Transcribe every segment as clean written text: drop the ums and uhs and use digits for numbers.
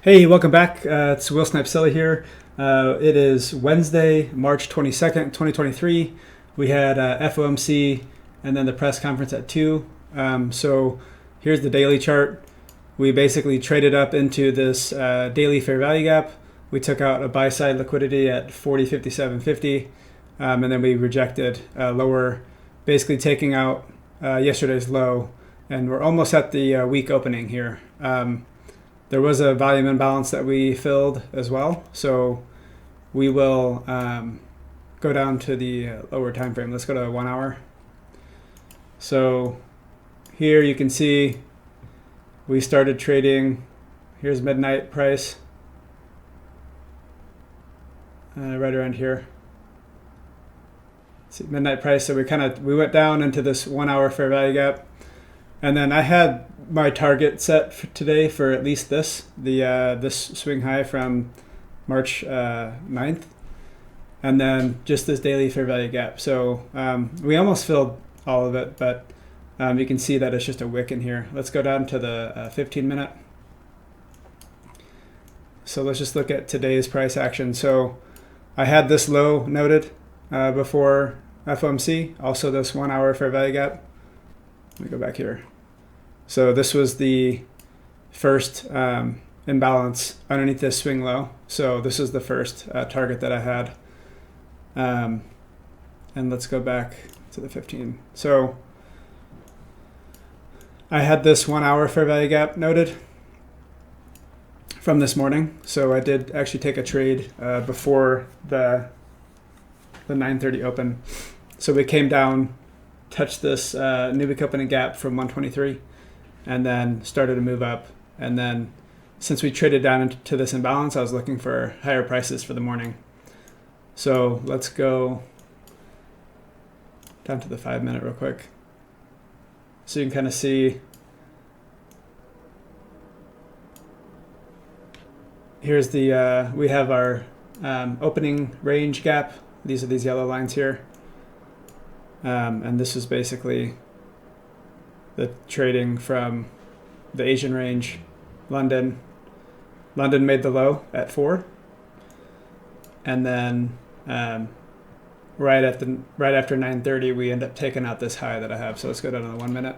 Hey, welcome back. It's WheelSnipeSelly here. It is Wednesday, March 22nd, 2023. We had FOMC and then the press conference at 2. So here's the daily chart. We basically traded up into this daily fair value gap. We took out a buy side liquidity at 40.5750, and then we rejected lower, basically taking out yesterday's low. And we're almost at the week opening here. There was a volume imbalance that we filled as well, so we will go down to the lower time frame. Let's go to 1 hour. So here you can see we started trading. Here's midnight price, right around here. See, midnight price. So we went down into this 1 hour fair value gap. And then I had my target set for today for at least this swing high from March 9th, and then just this daily fair value gap. So we almost filled all of it, but you can see that it's just a wick in here. Let's go down to the 15 minute. So let's just look at today's price action. So I had this low noted before FOMC, also this 1 hour fair value gap. Let me go back here. So this was the first imbalance underneath this swing low. So this is the first target that I had. And let's go back to the 15. So I had this 1 hour fair value gap noted from this morning. So I did actually take a trade before the 9:30 open. So we came down, touched this new week opening gap from 123, and then started to move up. And then since we traded down into this imbalance, I was looking for higher prices for the morning. So let's go down to the 5 minute real quick. So you can kind of see, here's the, we have our opening range gap. These are these yellow lines here. And this is basically the trading from the Asian range. London made the low at 4, and then right after 9:30 we end up taking out this high that I have. So let's go down to the 1 minute.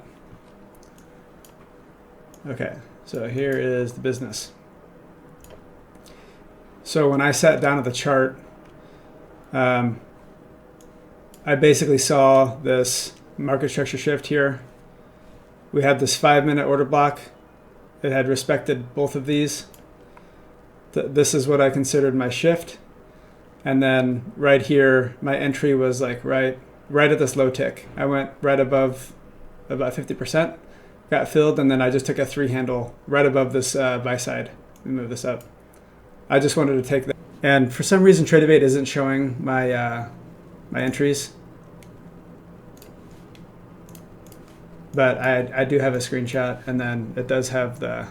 Okay, so here is the business. So when I sat down at the chart, I basically saw this market structure shift here. We had this 5 minute order block. It had respected both of these. This is what I considered my shift. And then right here, my entry was like right at this low tick. I went right above about 50%, got filled, and then I just took a 3 handle right above this buy side. Let me move this up. I just wanted to take that. And for some reason, TradeAvate isn't showing my my entries. But I do have a screenshot, and then it does have the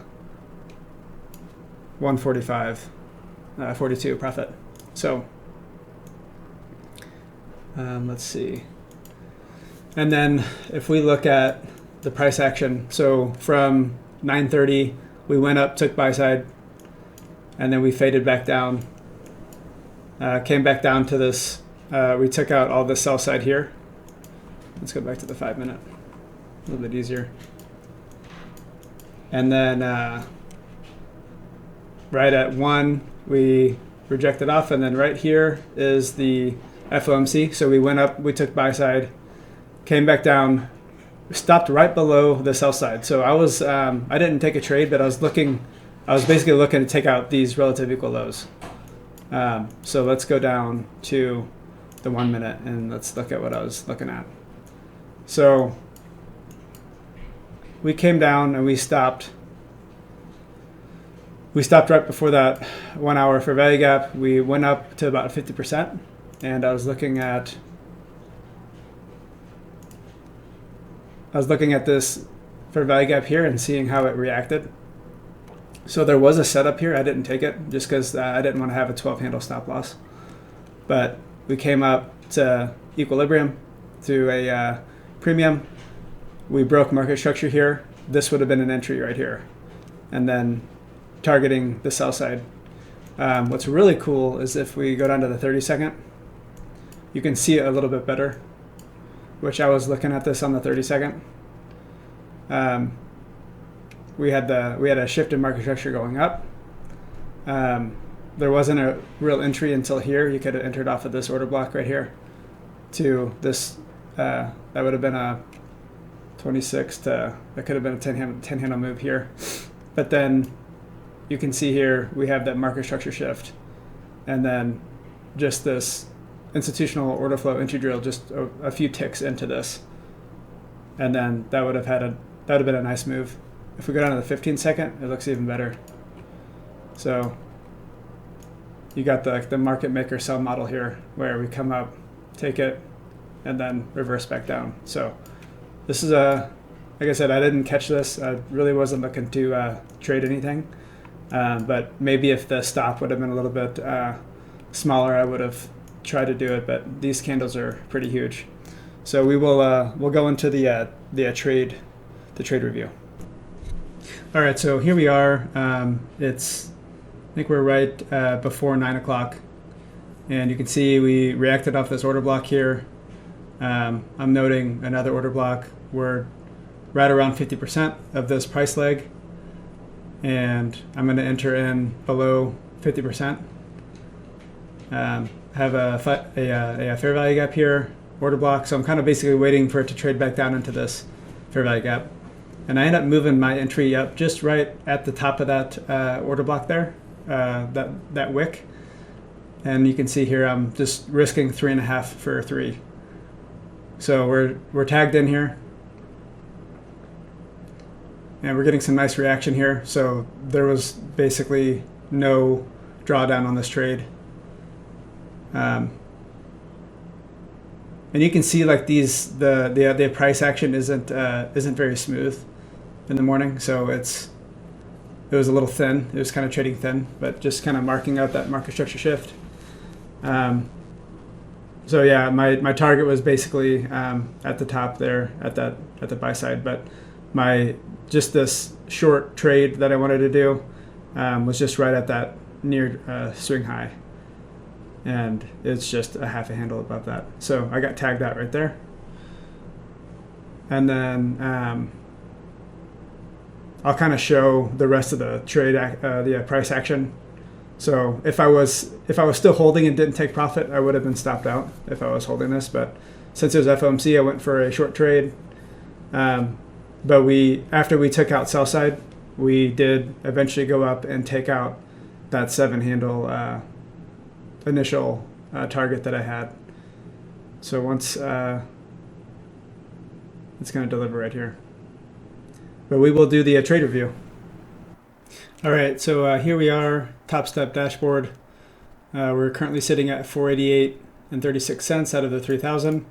145.42 profit. So let's see. And then if we look at the price action, so from 9:30 we went up, took buy side, and then we faded back down. Came back down to this. We took out all the sell side here. Let's go back to the 5 minute. A little bit easier. And then right at 1 we rejected off, and then right here is the FOMC. So we went up, we took buy side, came back down, stopped right below the sell side. So I didn't take a trade, but I was basically looking to take out these relative equal lows. So let's go down to the 1 minute and let's look at what I was looking at. So we came down and we stopped. We stopped right before that 1 hour fair value gap. We went up to about 50%, and I was looking at this fair value gap here and seeing how it reacted. So there was a setup here. I didn't take it just because I didn't want to have a 12 handle stop loss. But we came up to equilibrium through a premium. We broke market structure here. This would have been an entry right here. And then targeting the sell side. What's really cool is if we go down to the 30-second, you can see it a little bit better, which I was looking at this on the 30-second. We had a shift in market structure going up. There wasn't a real entry until here. You could have entered off of this order block right here to this. That would have been a 26 to, that could have been a 10 handle move here. But then you can see here we have that market structure shift, and then just this institutional order flow entry drill, just a few ticks into this, and then that would have been a nice move. If we go down to the 15-second, it looks even better. So you got the market maker sell model here, where we come up, take it, and then reverse back down. So this is like I said, I didn't catch this. I really wasn't looking to trade anything. But maybe if the stop would have been a little bit smaller, I would have tried to do it. But these candles are pretty huge. So we'll go into the trade review. All right, so here we are. I think we're right before 9 o'clock, and you can see we reacted off this order block here. I'm noting another order block. We're right around 50% of this price leg, and I'm going to enter in below 50%. Have a fair value gap here, order block. So I'm kind of basically waiting for it to trade back down into this fair value gap. And I end up moving my entry up just right at the top of that order block there, that wick. And you can see here I'm just risking 3.5 for 3. So we're tagged in here, and we're getting some nice reaction here. So there was basically no drawdown on this trade. And you can see like the price action isn't very smooth in the morning, so it was a little thin. It was kind of trading thin, but just kind of marking out that market structure shift. So yeah, my target was basically at the top there at the buy side, but just this short trade that I wanted to do was just right at that near swing high, and it's just a half a handle above that. So I got tagged out right there, and then I'll kind of show the rest of the trade, the price action. So if I was still holding and didn't take profit, I would have been stopped out if I was holding this. But since it was FOMC, I went for a short trade. But after we took out sell side, we did eventually go up and take out that 7 handle initial target that I had. So once it's going to deliver right here. But we will do the trade review. All right, so here we are, TopStep Dashboard. We're currently sitting at 488 and 36 cents out of the 3,000.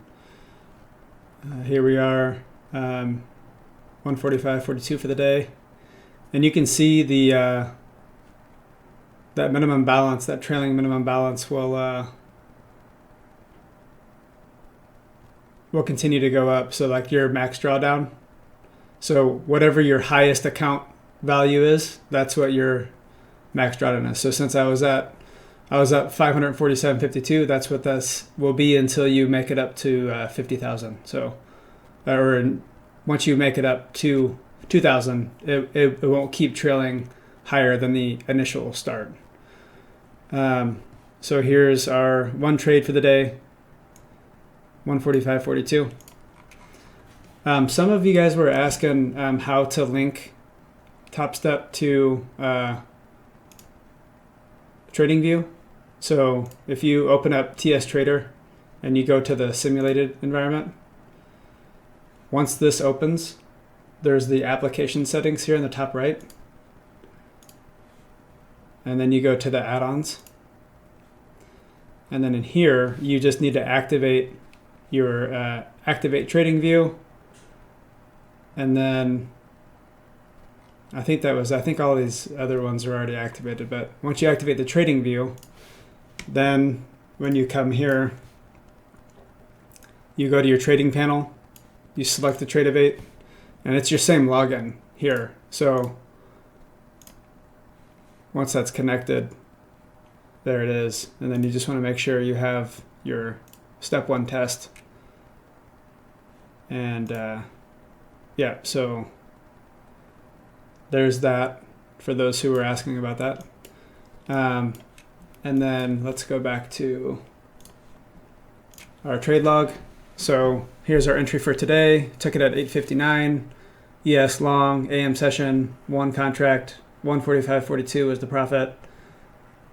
Here we are, 145.42 for the day, and you can see that minimum balance, that trailing minimum balance, will continue to go up. So like your max drawdown. So whatever your highest account value is, that's what your max drawdown is. So since I was at 547.52, that's what this will be until you make it up to 50,000. So, or once you make it up to 2,000, it won't keep trailing higher than the initial start. So here's our one trade for the day, 145.42. Some of you guys were asking how to link TopStep to TradingView. So if you open up TS Trader and you go to the simulated environment, once this opens, there's the application settings here in the top right. And then you go to the add-ons. And then in here, you just need to activate your activate TradingView. And then I think all these other ones are already activated, but once you activate the TradingView, then when you come here, you go to your trading panel, you select the Tradevate, and it's your same login here. So once that's connected, there it is. And then you just want to make sure you have your step 1 test. And yeah, so there's that for those who were asking about that. And then let's go back to our trade log. So here's our entry for today. Took it at 8:59. ES long, AM session, 1 contract, 145.42 was the profit.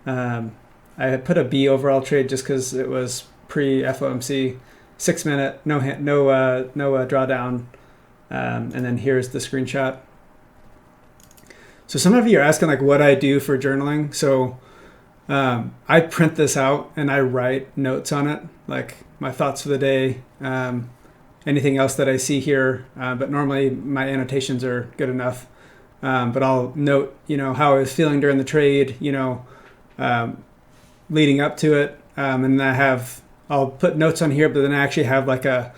I had put a B overall trade just because it was pre-FOMC, 6 minute, no drawdown. And then here's the screenshot. So some of you are asking like what I do for journaling. So I print this out and I write notes on it, like my thoughts for the day, anything else that I see here. But normally my annotations are good enough. But I'll note, how I was feeling during the trade, leading up to it. And then I'll put notes on here, but then I actually have like a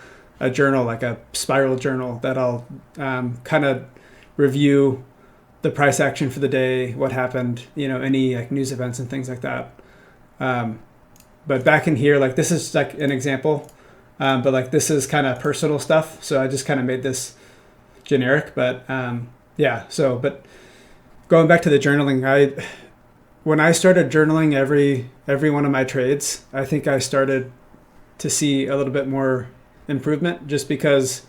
journal, like a spiral journal that I'll kind of review the price action for the day, what happened, any like news events and things like that. But back in here, like this is like an example, but like this is kind of personal stuff. So I just kind of made this generic, but yeah. So, but going back to the journaling, when I started journaling every one of my trades, I think I started to see a little bit more improvement just because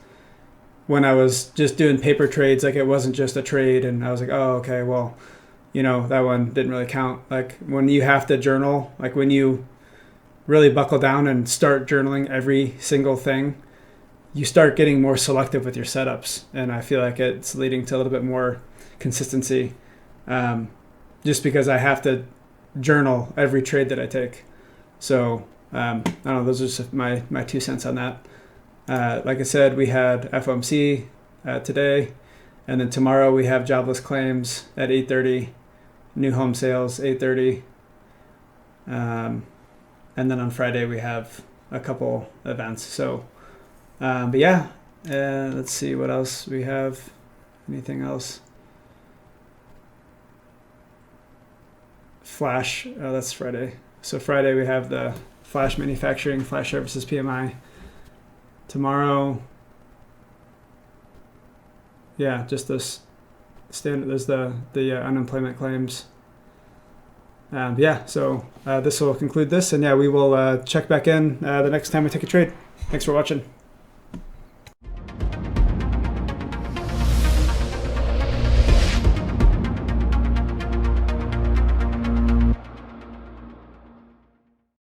when I was just doing paper trades, like it wasn't just a trade and I was like, oh, okay, well, that one didn't really count. Like when you have to journal, like when you really buckle down and start journaling every single thing, you start getting more selective with your setups. And I feel like it's leading to a little bit more consistency, just because I have to journal every trade that I take. So I don't know, those are just my 2 cents on that. Like I said, we had FOMC today, and then tomorrow we have jobless claims at 8:30, new home sales 8:30, and then on Friday we have a couple events. So, but yeah, let's see what else we have. Anything else? Flash. Oh, that's Friday. So Friday we have the Flash Manufacturing, Flash Services PMI. Tomorrow, yeah, just this standard. There's the unemployment claims. Yeah, so this will conclude this, and yeah, we will check back in the next time we take a trade. Thanks for watching.